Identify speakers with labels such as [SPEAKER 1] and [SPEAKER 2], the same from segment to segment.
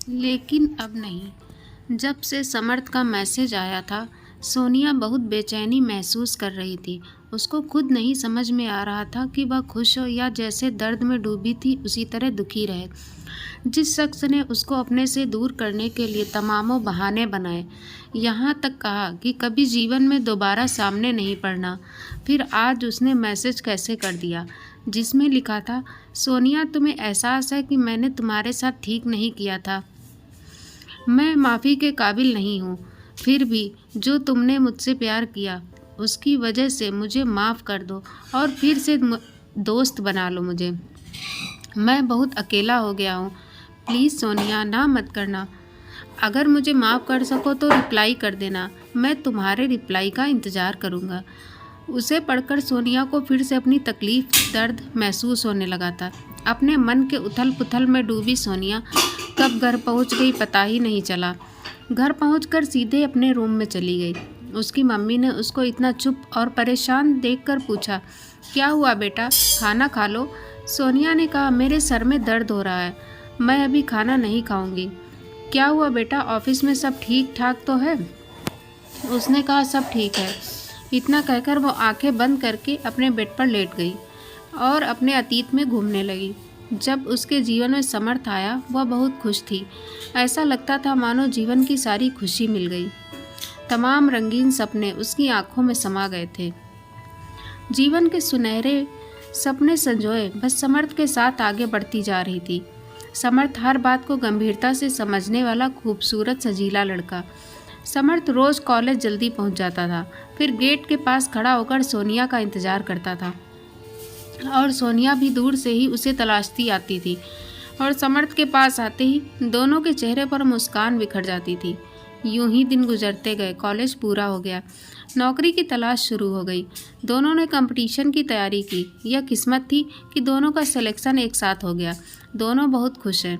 [SPEAKER 1] लेकिन अब नहीं। जब से समर्थ का मैसेज आया था, सोनिया बहुत बेचैनी महसूस कर रही थी। उसको खुद नहीं समझ में आ रहा था कि वह खुश हो या जैसे दर्द में डूबी थी उसी तरह दुखी रहे। जिस शख्स ने उसको अपने से दूर करने के लिए तमामों बहाने बनाए, यहाँ तक कहा कि कभी जीवन में दोबारा सामने नहीं पड़ना, फिर आज उसने मैसेज कैसे कर दिया जिसमें लिखा था, सोनिया तुम्हें एहसास है कि मैंने तुम्हारे साथ ठीक नहीं किया था। मैं माफ़ी के काबिल नहीं हूँ, फिर भी जो तुमने मुझसे प्यार किया उसकी वजह से मुझे माफ़ कर दो और फिर से दोस्त बना लो मुझे। मैं बहुत अकेला हो गया हूँ। प्लीज़ सोनिया, ना मत करना। अगर मुझे माफ़ कर सको तो रिप्लाई कर देना। मैं तुम्हारे रिप्लाई का इंतज़ार करूँगा। उसे पढ़कर सोनिया को फिर से अपनी तकलीफ़ दर्द महसूस होने लगा था। अपने मन के उथल पुथल में डूबी सोनिया कब घर पहुंच गई पता ही नहीं चला। घर पहुंचकर सीधे अपने रूम में चली गई। उसकी मम्मी ने उसको इतना चुप और परेशान देखकर पूछा, क्या हुआ बेटा, खाना खा लो। सोनिया ने कहा, मेरे सर में दर्द हो रहा है, मैं अभी खाना नहीं खाऊंगी। क्या हुआ बेटा, ऑफिस में सब ठीक ठाक तो है? उसने कहा, सब ठीक है। इतना कहकर वो आंखें बंद करके अपने बेड पर लेट गई और अपने अतीत में घूमने लगी। जब उसके जीवन में समर्थ आया, वह बहुत खुश थी। ऐसा लगता था मानो जीवन की सारी खुशी मिल गई। तमाम रंगीन सपने उसकी आंखों में समा गए थे। जीवन के सुनहरे सपने संजोए बस समर्थ के साथ आगे बढ़ती जा रही थी। समर्थ हर बात को गंभीरता से समझने वाला खूबसूरत सजीला लड़का। समर्थ रोज कॉलेज जल्दी पहुंच जाता था, फिर गेट के पास खड़ा होकर सोनिया का इंतजार करता था और सोनिया भी दूर से ही उसे तलाशती आती थी और समर्थ के पास आते ही दोनों के चेहरे पर मुस्कान बिखर जाती थी। यूं ही दिन गुजरते गए। कॉलेज पूरा हो गया, नौकरी की तलाश शुरू हो गई। दोनों ने कंपटीशन की तैयारी की। यह किस्मत थी कि दोनों का सिलेक्शन एक साथ हो गया। दोनों बहुत खुश हैं।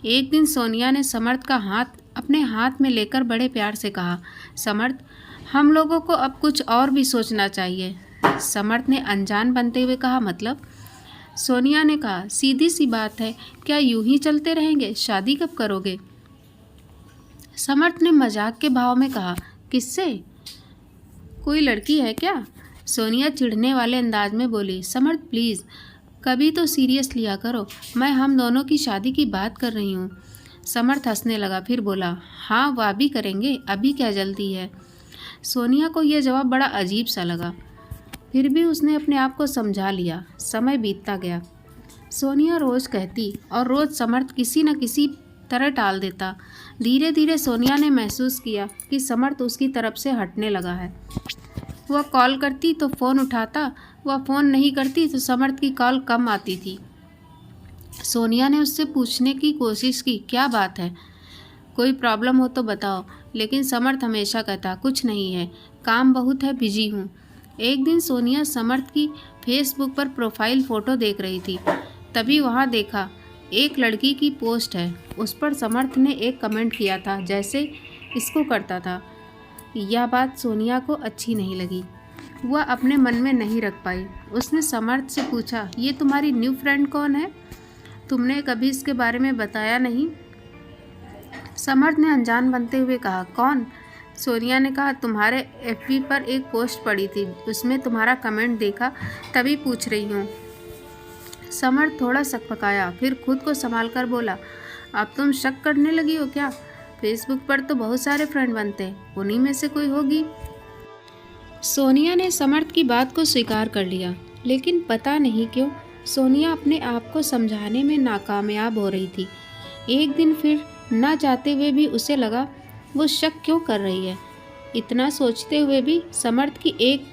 [SPEAKER 1] एक दिन सोनिया ने समर्थ का हाथ अपने हाथ में लेकर बड़े प्यार से कहा, समर्थ, हम लोगों को अब कुछ और भी सोचना चाहिए। समर्थ ने अनजान बनते हुए कहा, मतलब? सोनिया ने कहा, सीधी सी बात है, क्या यूं ही चलते रहेंगे? शादी कब करोगे? समर्थ ने मजाक के भाव में कहा, किससे? कोई लड़की है क्या? सोनिया चिढ़ने वाले अंदाज में बोली, समर्थ प्लीज़, कभी तो सीरियस लिया करो, मैं हम दोनों की शादी की बात कर रही हूँ। समर्थ हंसने लगा, फिर बोला, हाँ वह भी करेंगे, अभी क्या जल्दी है? सोनिया को यह जवाब बड़ा अजीब सा लगा, फिर भी उसने अपने आप को समझा लिया। समय बीतता गया। सोनिया रोज़ कहती और रोज़ समर्थ किसी न किसी तरह टाल देता। धीरे धीरे सोनिया ने महसूस किया कि समर्थ उसकी तरफ से हटने लगा है। वह कॉल करती तो फ़ोन उठाता, वह फ़ोन नहीं करती तो समर्थ की कॉल कम आती थी। सोनिया ने उससे पूछने की कोशिश की, क्या बात है, कोई प्रॉब्लम हो तो बताओ, लेकिन समर्थ हमेशा कहता, कुछ नहीं है, काम बहुत है, बिजी हूँ। एक दिन सोनिया समर्थ की फेसबुक पर प्रोफाइल फ़ोटो देख रही थी, तभी वहाँ देखा एक लड़की की पोस्ट है। उस पर समर्थ ने एक कमेंट किया था जैसे इसको करता था। यह बात सोनिया को अच्छी नहीं लगी। वह अपने मन में नहीं रख पाई। उसने समर्थ से पूछा, ये तुम्हारी न्यू फ्रेंड कौन है? तुमने कभी इसके बारे में बताया नहीं। समर्थ ने अनजान बनते हुए कहा, कौन? सोनिया ने कहा, तुम्हारे एफबी पर एक पोस्ट पड़ी थी, उसमें तुम्हारा कमेंट देखा, तभी पूछ रही हूँ। समर्थ थोड़ा सकपकाया, फिर खुद को संभाल कर बोला, अब तुम शक करने लगी हो क्या? फेसबुक पर तो बहुत सारे फ्रेंड बनते हैं, उन्हीं में से कोई होगी। सोनिया ने समर्थ की बात को स्वीकार कर लिया, लेकिन पता नहीं क्यों सोनिया अपने आप को समझाने में नाकामयाब हो रही थी। एक दिन फिर ना चाहते हुए भी उसे लगा, वो शक क्यों कर रही है। इतना सोचते हुए भी समर्थ की एक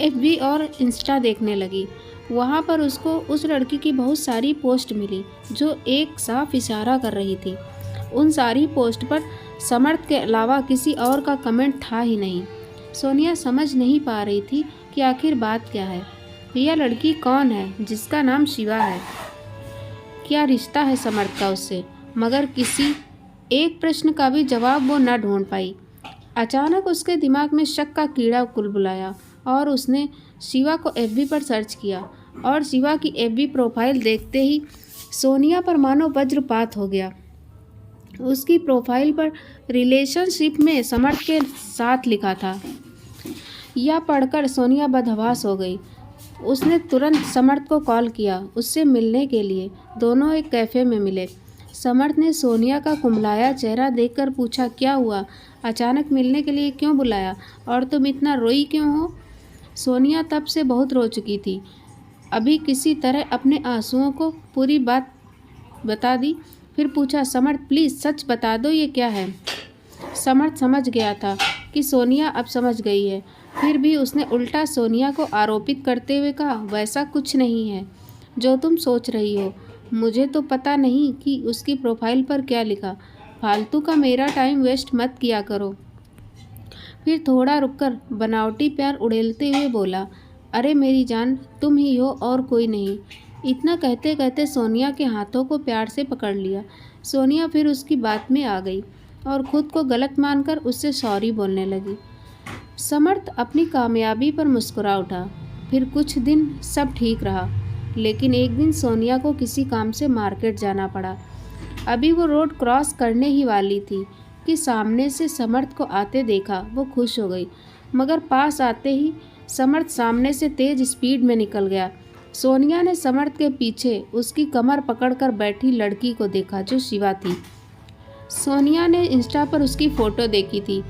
[SPEAKER 1] एफबी और इंस्टा देखने लगी। वहाँ पर उसको उस लड़की की बहुत सारी पोस्ट मिली जो एक साफ इशारा कर रही थी। उन सारी पोस्ट पर समर्थ के अलावा किसी और का कमेंट था ही नहीं। सोनिया समझ नहीं पा रही थी कि आखिर बात क्या है। यह लड़की कौन है जिसका नाम शिवा है? क्या रिश्ता है समर्थ का उससे? मगर किसी एक प्रश्न का भी जवाब वो न ढूंढ पाई। अचानक उसके दिमाग में शक का कीड़ा कुलबुलाया और उसने शिवा को एफबी पर सर्च किया और शिवा की एफबी प्रोफाइल देखते ही सोनिया पर मानो वज्रपात हो गया। उसकी प्रोफाइल पर रिलेशनशिप में समर्थ के साथ लिखा था। यह पढ़कर सोनिया बदहवास हो गई। उसने तुरंत समर्थ को कॉल किया उससे मिलने के लिए। दोनों एक कैफ़े में मिले। समर्थ ने सोनिया का कुम्हलाया चेहरा देखकर पूछा, क्या हुआ? अचानक मिलने के लिए क्यों बुलाया? और तुम इतना रोई क्यों हो? सोनिया तब से बहुत रो चुकी थी। अभी किसी तरह अपने आंसुओं को पूरी बात बता दी। फिर पूछा, समर्थ प्लीज़ सच बता दो, ये क्या है? समर्थ समझ गया था कि सोनिया अब समझ गई है। फिर भी उसने उल्टा सोनिया को आरोपित करते हुए कहा, वैसा कुछ नहीं है जो तुम सोच रही हो। मुझे तो पता नहीं कि उसकी प्रोफाइल पर क्या लिखा। फालतू का मेरा टाइम वेस्ट मत किया करो। फिर थोड़ा रुककर बनावटी प्यार उड़ेलते हुए बोला, अरे मेरी जान, तुम ही हो और कोई नहीं। इतना कहते कहते सोनिया के हाथों को प्यार से पकड़ लिया। सोनिया फिर उसकी बात में आ गई और खुद को गलत मानकर उससे सॉरी बोलने लगी। समर्थ अपनी कामयाबी पर मुस्कुरा उठा। फिर कुछ दिन सब ठीक रहा, लेकिन एक दिन सोनिया को किसी काम से मार्केट जाना पड़ा। अभी वो रोड क्रॉस करने ही वाली थी कि सामने से समर्थ को आते देखा। वो खुश हो गई, मगर पास आते ही समर्थ सामने से तेज स्पीड में निकल गया। सोनिया ने समर्थ के पीछे उसकी कमर पकड़कर बैठी लड़की को देखा, जो शिवा थी। सोनिया ने इंस्टा पर उसकी फ़ोटो देखी थी,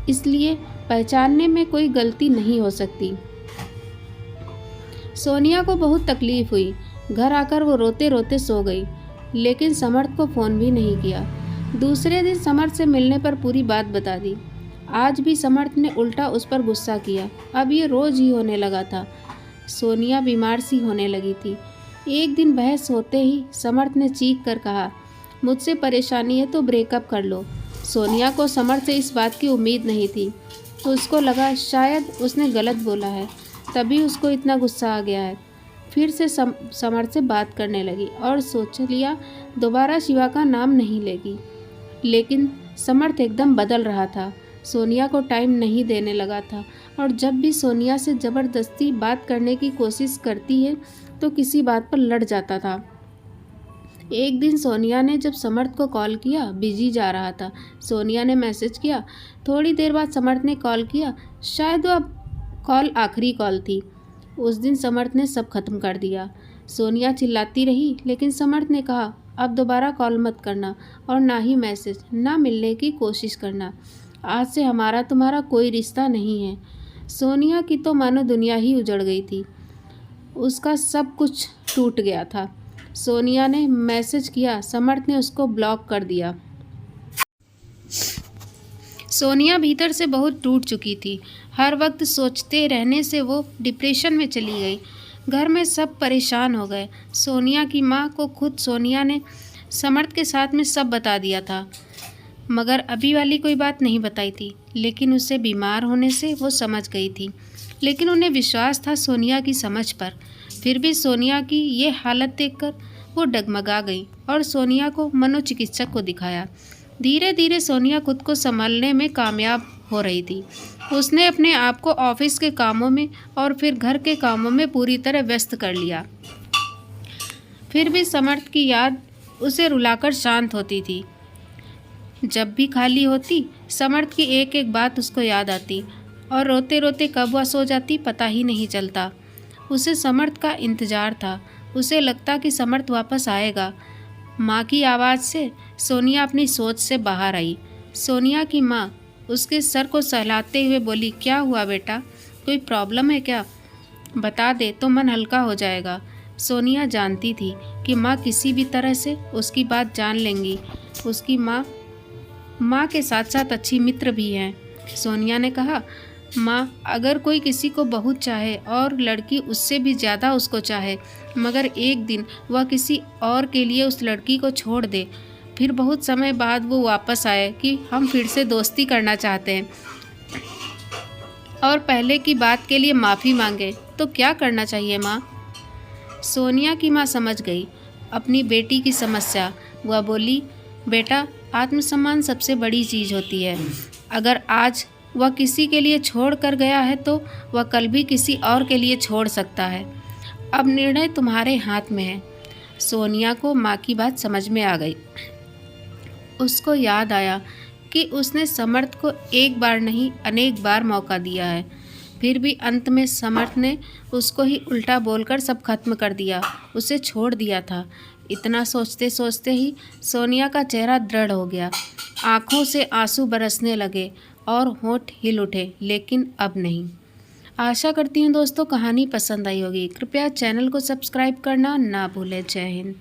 [SPEAKER 1] इसलिए पहचानने में कोई गलती नहीं हो सकती। सोनिया को बहुत तकलीफ हुई। घर आकर वो रोते रोते सो गई, लेकिन समर्थ को फ़ोन भी नहीं किया। दूसरे दिन समर्थ से मिलने पर पूरी बात बता दी। आज भी समर्थ ने उल्टा उस पर गुस्सा किया। अब ये रोज़ ही होने लगा था। सोनिया बीमार सी होने लगी थी। एक दिन बहस होते ही समर्थ ने चीख कर कहा, मुझसे परेशानी है तो ब्रेकअप कर लो। सोनिया को समर्थ से इस बात की उम्मीद नहीं थी, तो उसको लगा शायद उसने गलत बोला है, तभी उसको इतना गुस्सा आ गया है। फिर से समर्थ से बात करने लगी और सोच लिया दोबारा शिवा का नाम नहीं लेगी। लेकिन समर्थ एकदम बदल रहा था। सोनिया को टाइम नहीं देने लगा था, और जब भी सोनिया से ज़बरदस्ती बात करने की कोशिश करती है तो किसी बात पर लड़ जाता था। एक दिन सोनिया ने जब समर्थ को कॉल किया, बिजी जा रहा था। सोनिया ने मैसेज किया। थोड़ी देर बाद समर्थ ने कॉल किया। शायद वह कॉल आखिरी कॉल थी। उस दिन समर्थ ने सब खत्म कर दिया। सोनिया चिल्लाती रही, लेकिन समर्थ ने कहा, अब दोबारा कॉल मत करना और ना ही मैसेज, ना मिलने की कोशिश करना। आज से हमारा तुम्हारा कोई रिश्ता नहीं है। सोनिया की तो मानो दुनिया ही उजड़ गई थी। उसका सब कुछ टूट गया था। सोनिया ने मैसेज किया, समर्थ ने उसको ब्लॉक कर दिया। सोनिया भीतर से बहुत टूट चुकी थी। हर वक्त सोचते रहने से वो डिप्रेशन में चली गई। घर में सब परेशान हो गए। सोनिया की माँ को खुद सोनिया ने समर्थ के साथ में सब बता दिया था, मगर अभी वाली कोई बात नहीं बताई थी। लेकिन उससे बीमार होने से वो समझ गई थी, लेकिन उन्हें विश्वास था सोनिया की समझ पर। फिर भी सोनिया की ये हालत देखकर वो डगमगा गई और सोनिया को मनोचिकित्सक को दिखाया। धीरे धीरे सोनिया खुद को संभालने में कामयाब हो रही थी। उसने अपने आप को ऑफिस के कामों में और फिर घर के कामों में पूरी तरह व्यस्त कर लिया। फिर भी समर्थ की याद उसे रुलाकर शांत होती थी। जब भी खाली होती, समर्थ की एक एक बात उसको याद आती और रोते रोते कब वह सो जाती पता ही नहीं चलता। उसे समर्थ का इंतज़ार था। उसे लगता कि समर्थ वापस आएगा। माँ की आवाज़ से सोनिया अपनी सोच से बाहर आई। सोनिया की माँ उसके सर को सहलाते हुए बोली, क्या हुआ बेटा, कोई प्रॉब्लम है क्या? बता दे तो मन हल्का हो जाएगा। सोनिया जानती थी कि माँ किसी भी तरह से उसकी बात जान लेंगी। उसकी माँ के साथ साथ अच्छी मित्र भी हैं। सोनिया ने कहा, माँ, अगर कोई किसी को बहुत चाहे और लड़की उससे भी ज़्यादा उसको चाहे, मगर एक दिन वह किसी और के लिए उस लड़की को छोड़ दे, फिर बहुत समय बाद वो वापस आए कि हम फिर से दोस्ती करना चाहते हैं और पहले की बात के लिए माफ़ी मांगे, तो क्या करना चाहिए माँ? सोनिया की माँ समझ गई अपनी बेटी की समस्या। वह बोली, बेटा, आत्मसम्मान सबसे बड़ी चीज़ होती है। अगर आज वह किसी के लिए छोड़ कर गया है तो वह कल भी किसी और के लिए छोड़ सकता है। अब निर्णय तुम्हारे हाथ में है। सोनिया को माँ की बात समझ में आ गई। उसको याद आया कि उसने समर्थ को एक बार नहीं अनेक बार मौका दिया है, फिर भी अंत में समर्थ ने उसको ही उल्टा बोलकर सब खत्म कर दिया, उसे छोड़ दिया था। इतना सोचते सोचते ही सोनिया का चेहरा दृढ़ हो गया, आंखों से आंसू बरसने लगे और होंठ हिल उठे, लेकिन अब नहीं। आशा करती हूँ दोस्तों कहानी पसंद आई होगी। कृपया चैनल को सब्सक्राइब करना ना भूलें। जय हिंद।